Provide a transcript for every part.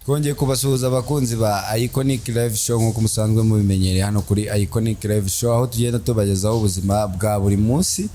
Twongeye kubasuhuza abakunzi ba IKONIC LIVE SHOW nko musanzwe mubimenyereye hano kuri IKONIC LIVE SHOW aho tugenda tubagezaho ubuzima bwa buri munsi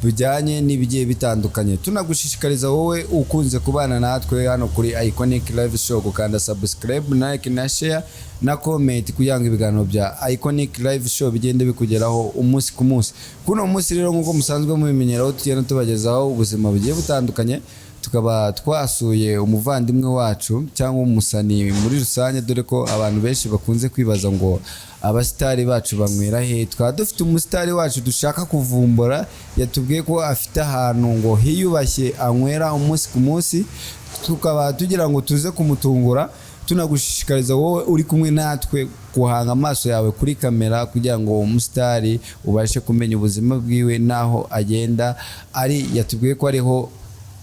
bujyanye n'ibigiye bitandukanye. Tunagushishikariza wowe ukunze kubana natwe hano kuri IKONIC LIVE SHOW gukanda subscribe, like na share na comment kugira ngo ibiganiro bya IKONIC LIVE SHOW bigende bikugeraho umunsi ku munsi. Kuno munsi rero nko musanzwe mubimenyeraho tugenda tubagezaho ubuzima bugiye butandukanye. Tukaba twasuye umuvandimwe wacu cyangwa umusani muri rusange, dore ko abantu benshi bakunze kwibaza ngo abasitari bacu banywera he. Twaba dufite umusitari wacu dushaka kuvumbura, yatubwiye ko afite ahantu ngo hiyubashye anywera umunsi ku munsi. Tukaba tugira ngo tuze kumutungura, tunagushishikariza wowe uri kumwe natwe guhanga amaso yawe kuri kamera kugira ngo umusitari ubashe kumenya ubuzima bwiwe naho agenda ari. Yatubwiye ko ariho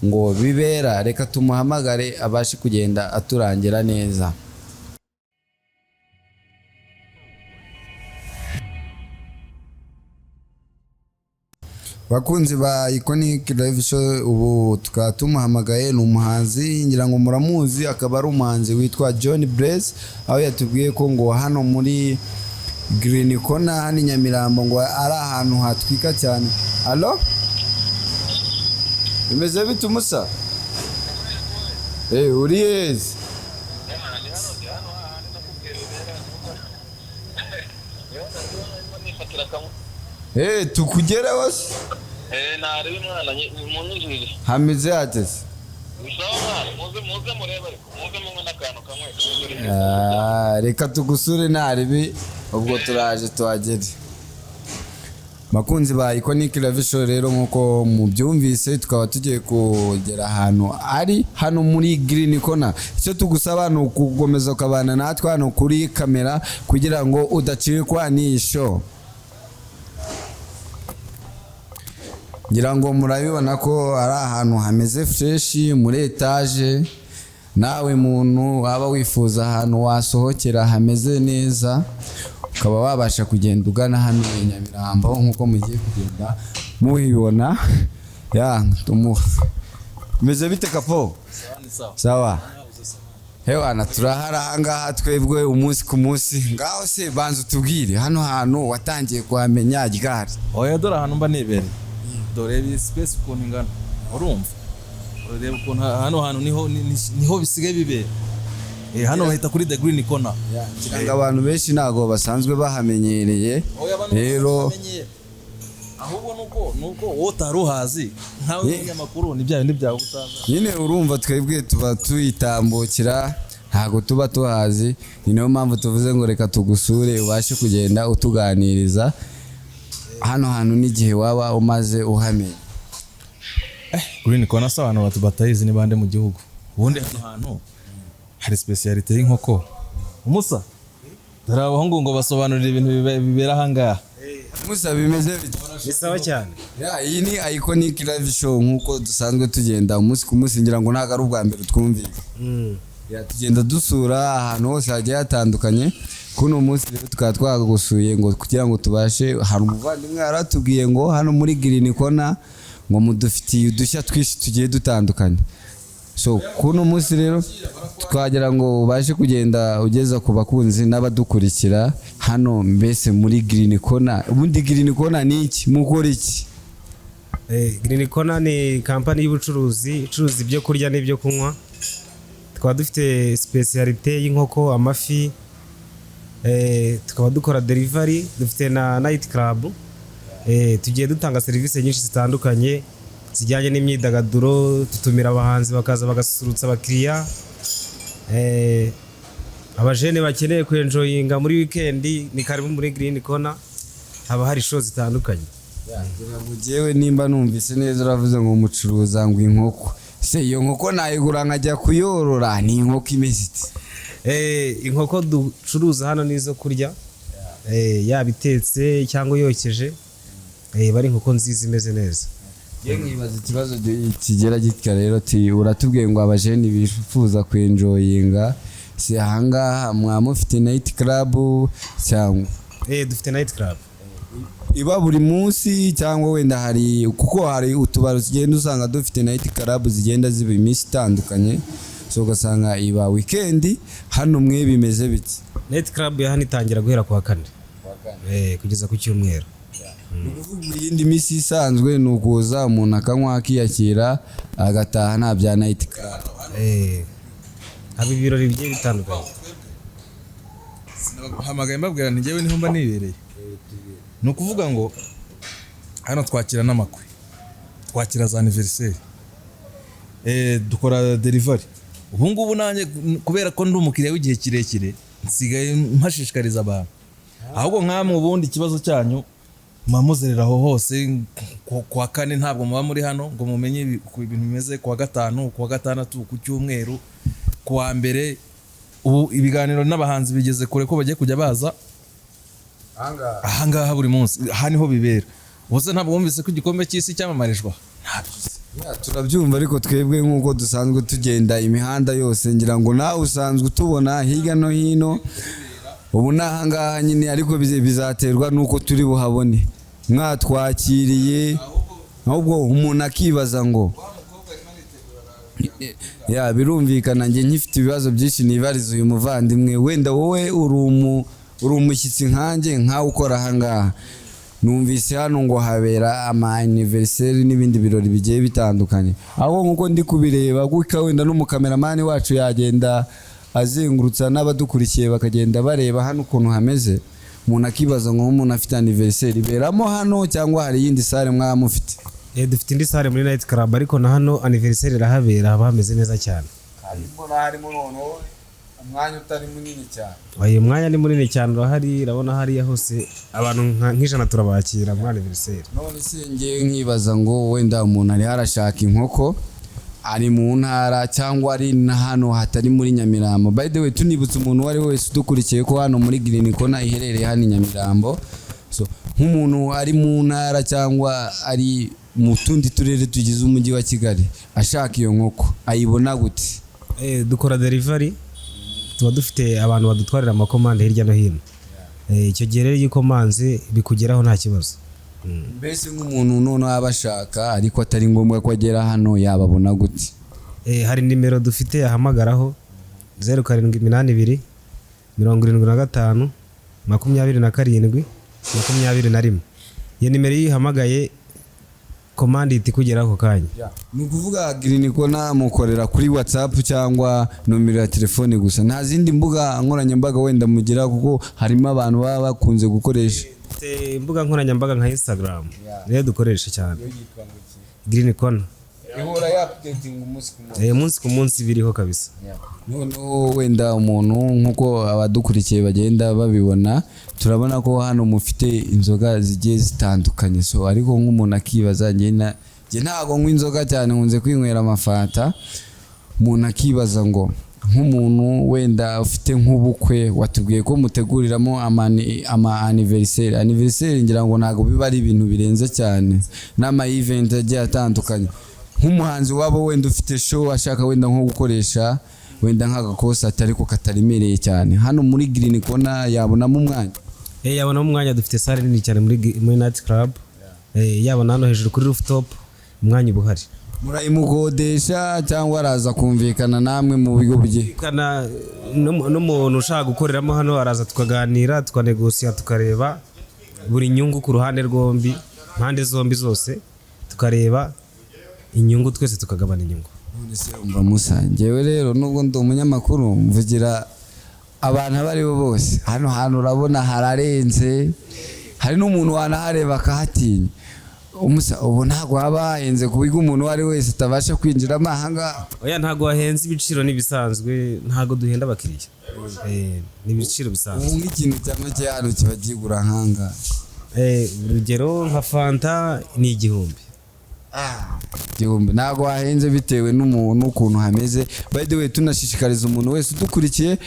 ngo bibera, reka tumuhamagare abashe kugenda aturangira neza. Bakunzi ba IKONIC LIVE SHOW, ubu tukaba tumuhamagaye. Ni umuhanzi ngira ngo muramuzi, akaba ari umuhanzi witwa John Blaze, aho yatubwiye ko ngo hano muri Green Corner hano Nyamirambo ngo ari ahantu hatwika cyane. Allo? Imeze bite umusa? Uri heza? Tukugere wose? Nari mwana munyinjije. Hameze atese? Muze mureba ariko muze mumwe n'akantu kamwe. Reka tugusure naribi ubwo turaje tuhagere. Bakunzi ba IKONIC LIVE SHOW rero nkuko mubyumvise tukaba tugiye kugera ahantu ari hano muri Green Corner. Icyo tugusaba no kugomeza ukabana natwe hano kuri kamera kugira ngo udacikwa n'iyi show. Ngira ngo murabibona ko ari ahantu hameze fresh muri etage. Nawe muntu waba wifuza ahantu wasohokera hameze neza, ukaba wabasha kugenda ugana hano Nyamirambo nkuko mugiye kugenda muhibona. Meze bite kapo? Sawa. Hewana turaharanga twebwe umunsi ku munsi. Ngaho se banza tubwire hano hantu watangiye kuhamenya ryari? Oya dore ahantu mba nibere. Dore bi space ukuntu ingana. Urumva? Ureba ukuntu hano hantu niho bisigaye bibera. Hano bahita kuri the Green Corner. Kiranga abantu benshi nago basanzwe bahamenyereye. Rero ahubwo nuko wotaruhazi nkawe n'amakuru nibya bindi byawe utaza. Nyine urumva twebwe tuba tuyitambukira ntago tuba tuhazi. Ni nayo mpamvu tuvuze ngo reka tugusure ubashe kugenda utuganiriza hano hantu n'igihe waba umaze uhamenye. Green Corner sa abantu batayizi ni bande mu gihugu. Ubundi hano hantu hari speciality y'inkoko. Umusa dore abahungu ngo basobanurira ibintu bibera hangaha. Umusa bimeze bite? Bisawa cyane. Iyi ni IKONIC LIVE SHOW nkuko dusanzwe tugenda umunsi ku munsi, ngira ngo ntago ari ubwa mbere twumvira. Tugenda dusura ahantu hose hagiye hatandukanye. Kuno munsi rero tukaba twagusuye ngo kugira ngo tubashe, hari umuvandimwe aratubwiye ngo hano muri Green Corner ngo mudufitiye udushya twishi tugiye dutandukanye. So kuno munsi rero twagira ngo ubashe kugenda ugeza ku bakunzi n'abadukurikira hano mbese muri Green Corner. Ubundi Green Corner ni iki? Mukora iki? Green Corner ni kampani y'ubucuruzi icuruza ibyo kurya n'ibyo kunywa. Tukaba dufite speciality y'inkoko, amafi, tukaba dukora delivery, dufite na night club. Tugiye dutanga serivisi nyinshi zitandukanye zijyanye n'imyidagaduro. Tutumira abahanzi bakaza bagasusurutsa abakiriya. Abajene bakeneye kwenjoyinga muri weekend ni karibu muri Green Corner, haba hari show zitandukanye. Jewe nimba numvise neza uravuze ngo umucuruza ngo inkoko. Se iyo nkoko nayigura nkajya kuyorora, ni inkoko imeze ite? Inkoko ducuruza hano nizo kurya, yabitetse cyangwa yokeje. Bari inkoko nziza imeze neza. Nkibaza ikibazo kigera gitya rero uratubwiye ngo abajeni bifuza kwenjoyinga, si ahangaha mwamufite night club cyangwa? Dufite night club. Iba buri munsi cyangwa wenda hari, kuko hari utubaro zigenda usanga dufite night club zigenda ziba iminsi itandukanye. so ugasanga iba weekend hano mwe bimeze biti. Night club ya hano itangira guhera ku wa kane kugeza ku cyumweru. Mu yindi misi isanzwe nukuza umuntu akanywa akiyakira agataha nta bya night club. Haba ibirori bigiye bitandukanye. Hamagaye mbabwira nti njyewe niho mba nibereye. Ni ukuvuga ngo hano twakira n'amakwe, twakira za anniversaire, dukora delivery. Ubu ngubu nanjye kubera ko ndi umukiriya w'igihe kirekire nsigaye mpashishikariza abantu, ahubwo nkamwe ubundi ikibazo cyanyu mamuzerera aho hose kwa kane ntabwo muba muri hano ngo mumenye ibintu bimeze kwa gatanu, kwa gatandatu, ku cyumweru, kwa mbere. Ubu ibiganiro n'abahanzi bigeze kure ko bagiye kujya baza ahangaha buri munsi, aha niho bibera. Bose ntabwo bumvise ko igikombe cy'isi cyamamarijwe. Turabyumva ariko twebwe nk'uko dusanzwe tugenda imihanda yose, ngira ngo nawe usanzwe tubona hirya no hino. Ubu nahangaha nyine ariko bizaterwa nuko turi buhabone. Mwatwakiriye ahubwo umuntu akibaza ngo birumvikana njye nkifite ibibazo byinshi nibariza uyu muvandimwe, wenda wowe uri umushyitsi nkanjye nkawe ukora ahangaha. Numvise hano ngo habera ama anniversaire n'ibindi birori bigiye bitandukanye, aho nkuko ndi kubireba guka wenda n'umukameramani wacu yagenda azengurutsa n'abadukurikiye bakagenda bareba hano ukuntu hameze. Umuntu akibaza ngo umuntu afite anniversaire iberamo hano cyangwa hari yindi sale mwamufite? Dufite indi sale muri night club, ariko na hano anniversaire irahabera, haba hameze neza cyane. Harimo noneho umwanya utari munini cyane. Uyu mwanya ni munini cyane, urahari. Urabona hariya hose abantu nk'ijana turabakira muri anniversaire. None se ngiye nkibaza ngo wenda umuntu ari harashaka inkoko, ari mu ntara cyangwa ari na hano hatari muri Nyamirambo. By the way, tunibutse umuntu wari wese udukurikiye ko hano muri Green Corner iherereye hano Nyamirambo. So nk'umuntu ari mu ntara cyangwa ari mu tundi turere tugize umujyi wa Kigali ashaka iyo nkoko ayibona gute? Dukora delivery, tuba dufite abantu badutwarira amakomande hirya no hino. Icyo gihe rero yikomanze bikugeraho nta kibazo. Mbese nk'umuntu none abashaka ariko atari ngombwa ko agera hano yababona gute? Hari nimero dufite yahamagaraho 0782 75 27 21. Iyo nimero yihamagaye komande itikugeraho kanya. Ni ukuvuga Green Corner mukorera kuri WhatsApp cyangwa nomero ya telefone gusa, nta zindi mbuga nkoranyambaga wenda mugira? Kuko harimo abantu baba bakunze gukoresha imbuga nkoranyambaga nka Instagram, rero dukoresha cyane Green Corner. Ihora ya updating umunsi ku munsi biriho kabisa. Noneho wenda umuntu nkuko abadukurikiye bagenda babibona, turabona ko hano mufite inzoga zigiye zitandukanye. So ariko nk'umuntu akibaza, njye ntago nywa inzoga cyane, nkunze kwinywera amafanta. Umuntu akibaza ngo nk'umuntu wenda ufite nk'ubukwe, watubwiye ko muteguriramo ama anniversaire ngira ngo ntago biba ari ibintu birenze cyane, n'ama event agiye atandukanye. Nk'umuhanzi wabo wenda ufite show ashaka wenda nko gukoresha wenda nk'agakosa ariko kataremereye cyane, hano muri Green Corner yabonamo umwanya? Yabonamo umwanya. Dufite sale nini cyane muri night club. Yabona hano hejuru kuri rooftop umwanya ubuhari. Murayimukodesha cyangwa araza kumvikana namwe mu bigo bye? Kana n'umuntu ushaka gukoreramo hano araza tukaganira, tukanegosiya, tukareba buri nyungu ku ruhande rwombi, mpande zombi zose, tukareba inyungu, twese tukagabana inyungu. None se umva Musa, njyewe rero nubwo ndi umunyamakuru mvugira abantu abari bo bose, hano hantu urabona hararenze, hari n'umuntu wanahareba akahatinya. Umusa ubu ntago haba hahenze ku buryo umuntu wari wese atabasha kwinjiramo ahangaha? Oya, ntago hahenze, ibiciro nibisanzwe, ntago duhenda abakiriya. Ni ibiciro bisanzwe. Ubu nk'ikintu cyane cyane kiba kigura ahangaha, urugero nka fanta ni 1000. Ntago hahenze bitewe n'umuntu ukuntu hameze. By the way, tunashishikariza umuntu wese udukurikiye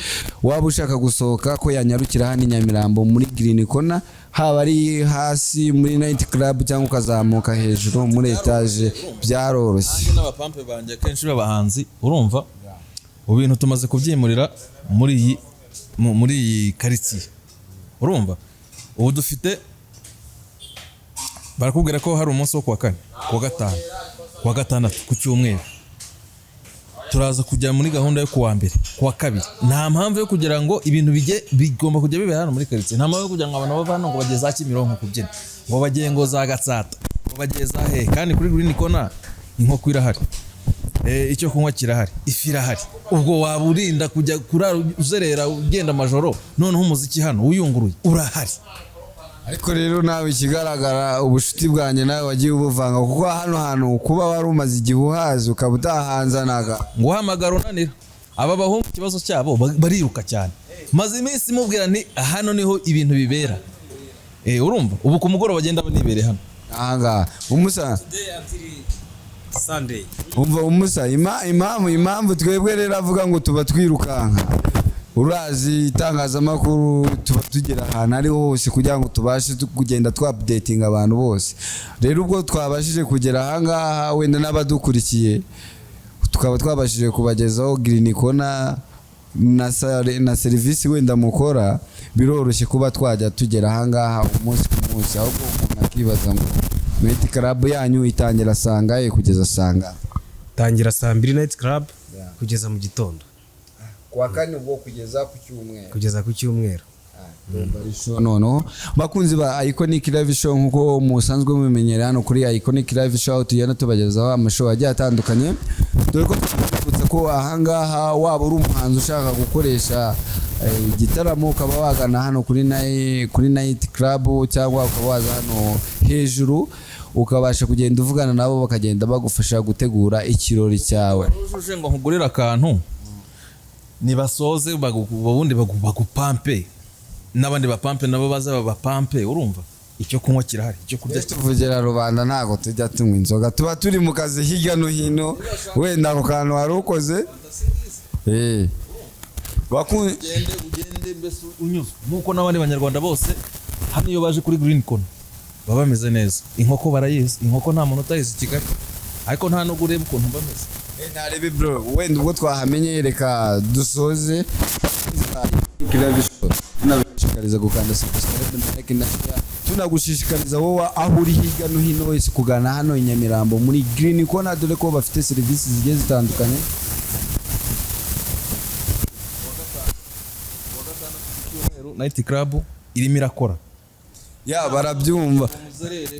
waba ushaka gusohoka ko yanyarukira hano Nyamirambo muri Green Corner, haba ari hasi muri night club cyangwa ukazamuka hejuru muri etage, byaroroshye. N'abapampe banje kenshi b'abahanzi, urumva ubintu tumaze kubyimurira muri iyi quartier, urumva ubu dufite, barakubwira ko hari umunsi wo kuwa kane, kuwa gatanu, kuwa gatandatu, ku cyumweru. turaza kujya muri gahunda yo kuwa mbere kuwa kabiri. Nta mpamvu yo kugira ngo ibintu bigomba kujya bibera hano muri quartier. Nta mpamvu yo kugira ngo abantu bava hano ngo bageze za Kimironko kubyina, ngo bageye ngo za Gatsata, ngo bageze za he. Kandi kuri Green Corner inkoko irahari, icyo kunywa kirahari, ifi irahari. Ubwo waba urinda kujya kurara uzerera ugenda amajoro, noneho umuziki hano uyunguruye urahari. Ariko rero nawe ikigaragara ubushuti bwanjye nawe wagiye ubuvanga, kuko hano hantu kuba wari umaze igihe uhazi ukaba utahanzanaga ngo uhamagara unanira. Aba bahungu ikibazo cyabo bariruka cyane. Maze iminsi mubwira nti hano niho ibintu bibera. Urumva ubu ku mugoroba bagenda banibere hano. Aha umusa Sunday. Umva umusa impamvu twebwe rero avuga ngo tuba twirukanka. Urazi itangazamakuru tuba tugera ahantu ari hose kugira ngo tubashe kugenda updating abantu bose. Rero ubwo twabashije kugera ahangaha wenda n'abadukurikiye tukaba twabashije kubagezaho Green Corner na service wenda mukora, biroroshye kuba twajya tugera ahangaha umunsi ku munsi. Ahubwo umuntu akibaza ngo night club yanyu itangira sangaye kugeza sanga? Tangira saa 2 night club kugeza mu gitondo. Kwa kane ubwo kugeza ku cyumweru. Noneho bakunzi ba IKONIC Live Show, nkuko musanzwe mumenyera hano kuri IKONIC Live Show tugenda tubagezaho amashow agiye atandukanye. Dore ko twibutsa ko ahangaha waba uri umuhanzi ushaka gukoresha igitaramo ukaba wagana hano kuri night club, cyangwa ukaba waza hano hejuru ukabasha kugenda uvugana nabo bakagenda bagufasha gutegura ikirori cyawe. Uje ngo nkugurira akantu nibasoze babundi bagupampe, n'abandi bapampe nabo baza babapampe. Urumva icyo kunywa kirahari, icyo kurya tuvugera rubanda ntago tujya tunywa inzoga, tuba turi mu kazi hirya no hino. Wenda ako kantu wari ukoze ugende mbese unyuzwe nkuko n'abandi banyarwanda bose hano iyo baje kuri Green Corner baba bameze neza. Inkoko barayizi, inkoko nta muntu utayizi Kigali, ariko nta no gureba ukuntu bameze. Ntarebe bro, wenda ubwo twahamenye reka dusoze. Tunabashishikariza gukanda subscribe na like na share. Tunagushishikariza wowe aho uri hirya no hino wese kugana hano i Nyamirambo muri Green Corner, dore ko bafite services zigiye zitandukanye. Night club irimo irakora. Barabyumva.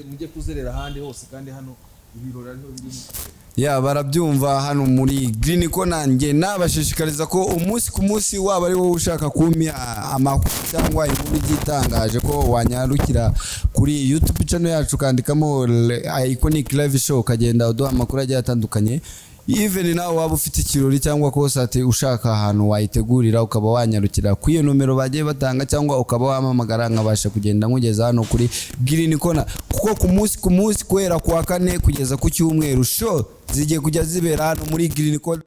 Mujye kuzerera ahandi hose, kandi hano ibirori ariho birimo. Barabyumva hano muri Green Corner. Nge nabashishikariza ko umunsi ku munsi waba ari wowe ushaka kumya amakuru cyangwa inkuru igitangaje ko wanyarukira kuri YouTube channel yacu kandikamo IKONIC Live Show, kagenda uduha amakuru agiye atandukanye. Even nawe waba ufite ikirori cyangwa konsate ushaka ahantu wayitegurira, ukaba wanyarukira ku iyo numero bagiye batanga, cyangwa ukaba wamamagara nkabasha kugenda nkugeza hano kuri Green Corner. Kuko ku munsi kwera kwa kane kugeza ku cyumweru show zigiye kujya zibera hano muri Green Corner.